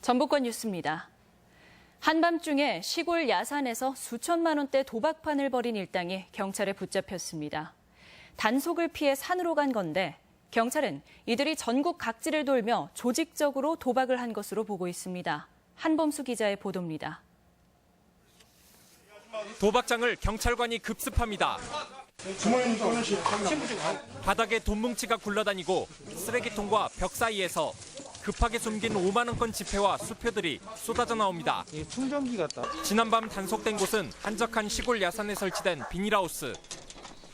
전북권 뉴스입니다. 한밤중에 시골 야산에서 수천만 원대 도박판을 벌인 일당이 경찰에 붙잡혔습니다. 단속을 피해 산으로 간 건데 경찰은 이들이 전국 각지를 돌며 조직적으로 도박을 한 것으로 보고 있습니다. 한범수 기자의 보도입니다. 도박장을 경찰관이 급습합니다. 바닥에 돈뭉치가 굴러다니고 쓰레기통과 벽 사이에서 급하게 숨긴 5만 원권 지폐와 수표들이 쏟아져 나옵니다. 충전기 같다. 지난밤 단속된 곳은 한적한 시골 야산에 설치된 비닐하우스.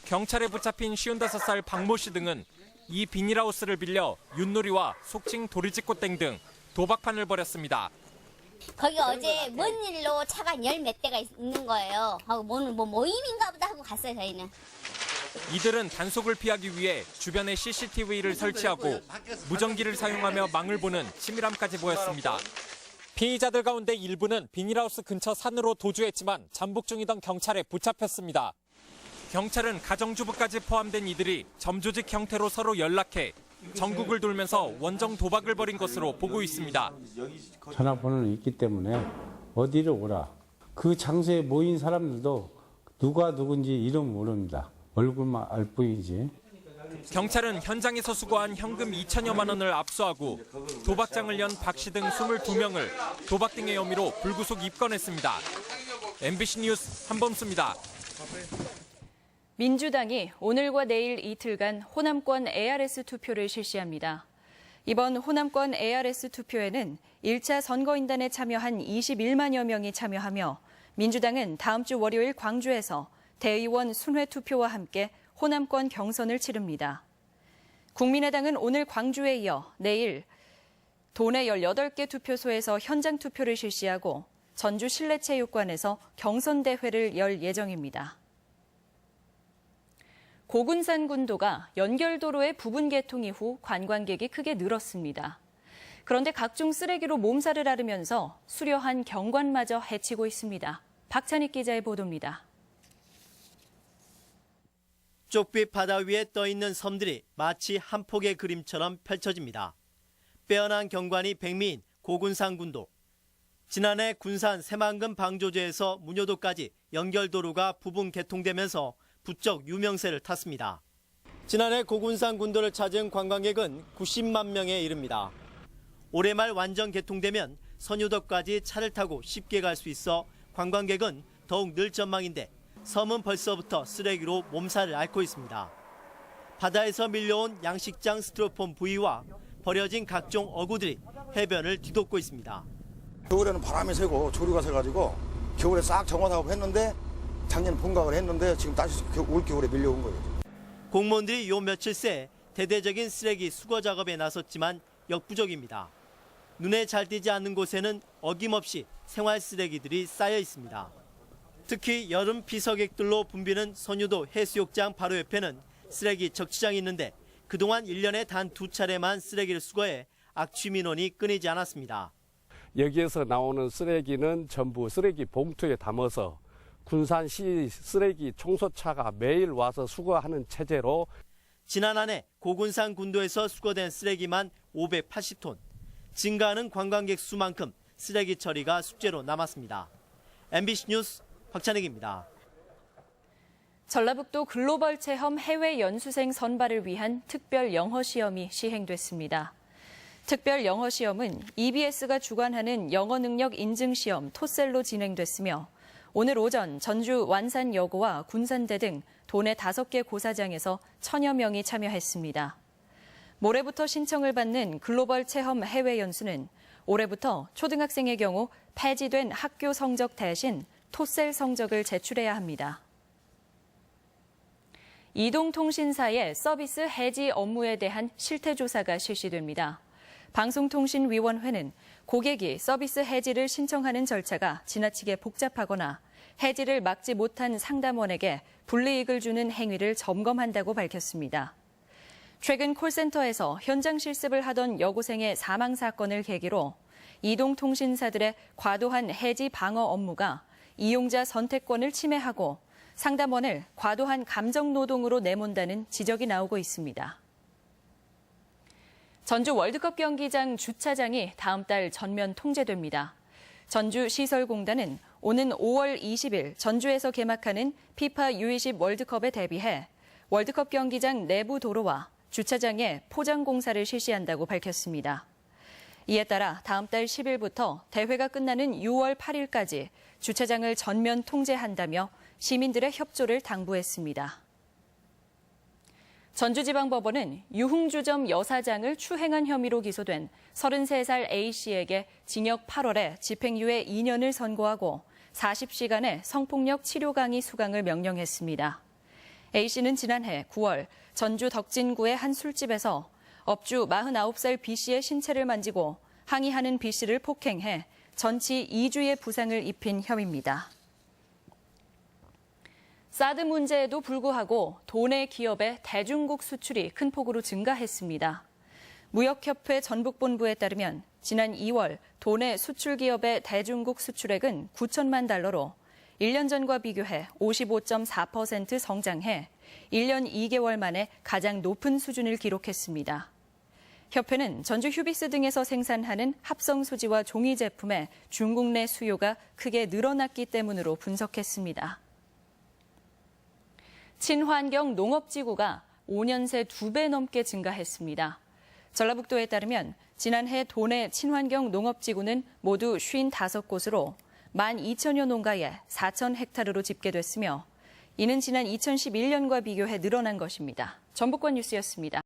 경찰에 붙잡힌 55살 박모 씨 등은 이 비닐하우스를 빌려 윷놀이와 속칭 도리지꽃땡 등 도박판을 벌였습니다. 거기 어제 뭔 일로 차가 열 몇 대가 있는 거예요. 오늘 모임인가 보다 하고 갔어요, 저희는. 이들은 단속을 피하기 위해 주변에 CCTV를 설치하고 무전기를 사용하며 망을 보는 치밀함까지 보였습니다. 피의자들 가운데 일부는 비닐하우스 근처 산으로 도주했지만 잠복 중이던 경찰에 붙잡혔습니다. 경찰은 가정주부까지 포함된 이들이 점조직 형태로 서로 연락해 전국을 돌면서 원정 도박을 벌인 것으로 보고 있습니다. 전화번호는 있기 때문에 어디로 오라. 그 장소에 모인 사람들도 누가 누군지 이름 모릅니다. 얼굴만 알 뿐이지. 경찰은 현장에서 수거한 현금 2천여만 원을 압수하고 도박장을 연 박 씨 등 22명을 도박 등의 혐의로 불구속 입건했습니다. MBC 뉴스 한범수입니다. 민주당이 오늘과 내일 이틀간 호남권 ARS 투표를 실시합니다. 이번 호남권 ARS 투표에는 1차 선거인단에 참여한 21만여 명이 참여하며 민주당은 다음 주 월요일 광주에서 대의원 순회 투표와 함께 호남권 경선을 치릅니다. 국민의당은 오늘 광주에 이어 내일 도내 18개 투표소에서 현장 투표를 실시하고 전주 실내체육관에서 경선대회를 열 예정입니다. 고군산 군도가 연결도로의 부분 개통 이후 관광객이 크게 늘었습니다. 그런데 각종 쓰레기로 몸살을 앓으면서 수려한 경관마저 해치고 있습니다. 박찬익 기자의 보도입니다. 쪽빛 바다 위에 떠있는 섬들이 마치 한 폭의 그림처럼 펼쳐집니다. 빼어난 경관이 백미인 고군산 군도. 지난해 군산 새만금 방조제에서 문효도까지 연결도로가 부분 개통되면서 부쩍 유명세를 탔습니다. 지난해 고군산 군도를 찾은 관광객은 90만 명에 이릅니다. 올해 말 완전 개통되면 선유도까지 차를 타고 쉽게 갈 수 있어 관광객은 더욱 늘 전망인데 섬은 벌써부터 쓰레기로 몸살을 앓고 있습니다. 바다에서 밀려온 양식장 스티로폼 부위와 버려진 각종 어구들이 해변을 뒤덮고 있습니다. 겨울에는 바람이 세고 조류가 세가지고 겨울에 싹 정화사업 했는데 작년 분각을 했는데 지금 다시 올겨울에 밀려온 거예요. 공무원들이 요 며칠 새 대대적인 쓰레기 수거 작업에 나섰지만 역부족입니다. 눈에 잘 띄지 않는 곳에는 어김없이 생활 쓰레기들이 쌓여 있습니다. 특히 여름 피서객들로 붐비는 선유도 해수욕장 바로 옆에는 쓰레기 적치장이 있는데 그동안 1년에 단 2차례만 쓰레기를 수거해 악취 민원이 끊이지 않았습니다. 여기에서 나오는 쓰레기는 전부 쓰레기 봉투에 담아서 군산시 쓰레기 청소차가 매일 와서 수거하는 체제로 지난 한 해 고군산 군도에서 수거된 쓰레기만 580톤. 증가하는 관광객 수만큼 쓰레기 처리가 숙제로 남았습니다. MBC 뉴스 박찬익입니다. 전라북도 글로벌 체험 해외 연수생 선발을 위한 특별 영어 시험이 시행됐습니다. 특별 영어 시험은 EBS가 주관하는 영어 능력 인증 시험 토셀로 진행됐으며 오늘 오전 전주 완산여고와 군산대 등 도내 5개 고사장에서 1000여 명이 참여했습니다. 모레부터 신청을 받는 글로벌 체험 해외 연수는 올해부터 초등학생의 경우 폐지된 학교 성적 대신 토셀 성적을 제출해야 합니다. 이동통신사의 서비스 해지 업무에 대한 실태조사가 실시됩니다. 방송통신위원회는 고객이 서비스 해지를 신청하는 절차가 지나치게 복잡하거나 해지를 막지 못한 상담원에게 불이익을 주는 행위를 점검한다고 밝혔습니다. 최근 콜센터에서 현장 실습을 하던 여고생의 사망 사건을 계기로 이동통신사들의 과도한 해지 방어 업무가 이용자 선택권을 침해하고 상담원을 과도한 감정 노동으로 내몬다는 지적이 나오고 있습니다. 전주 월드컵 경기장 주차장이 다음 달 전면 통제됩니다. 전주시설공단은 오는 5월 20일 전주에서 개막하는 피파 U20 월드컵에 대비해 월드컵 경기장 내부 도로와 주차장에 포장 공사를 실시한다고 밝혔습니다. 이에 따라 다음 달 10일부터 대회가 끝나는 6월 8일까지 주차장을 전면 통제한다며 시민들의 협조를 당부했습니다. 전주지방법원은 유흥주점 여사장을 추행한 혐의로 기소된 33살 A씨에게 징역 8월에 집행유예 2년을 선고하고 40시간의 성폭력 치료 강의 수강을 명령했습니다. A씨는 지난해 9월 전주 덕진구의 한 술집에서 업주 49살 B씨의 신체를 만지고 항의하는 B씨를 폭행해 전치 2주의 부상을 입힌 혐의입니다. 사드 문제에도 불구하고 도내 기업의 대중국 수출이 큰 폭으로 증가했습니다. 무역협회 전북본부에 따르면 지난 2월 도내 수출 기업의 대중국 수출액은 9천만 달러로 1년 전과 비교해 55.4% 성장해 1년 2개월 만에 가장 높은 수준을 기록했습니다. 협회는 전주 휴비스 등에서 생산하는 합성 소지와 종이 제품의 중국 내 수요가 크게 늘어났기 때문으로 분석했습니다. 친환경 농업지구가 5년 새 2배 넘게 증가했습니다. 전라북도에 따르면 지난해 도내 친환경 농업지구는 모두 55곳으로 12,000여 농가에 4,000헥타르로 집계됐으며 이는 지난 2011년과 비교해 늘어난 것입니다. 전북권 뉴스였습니다.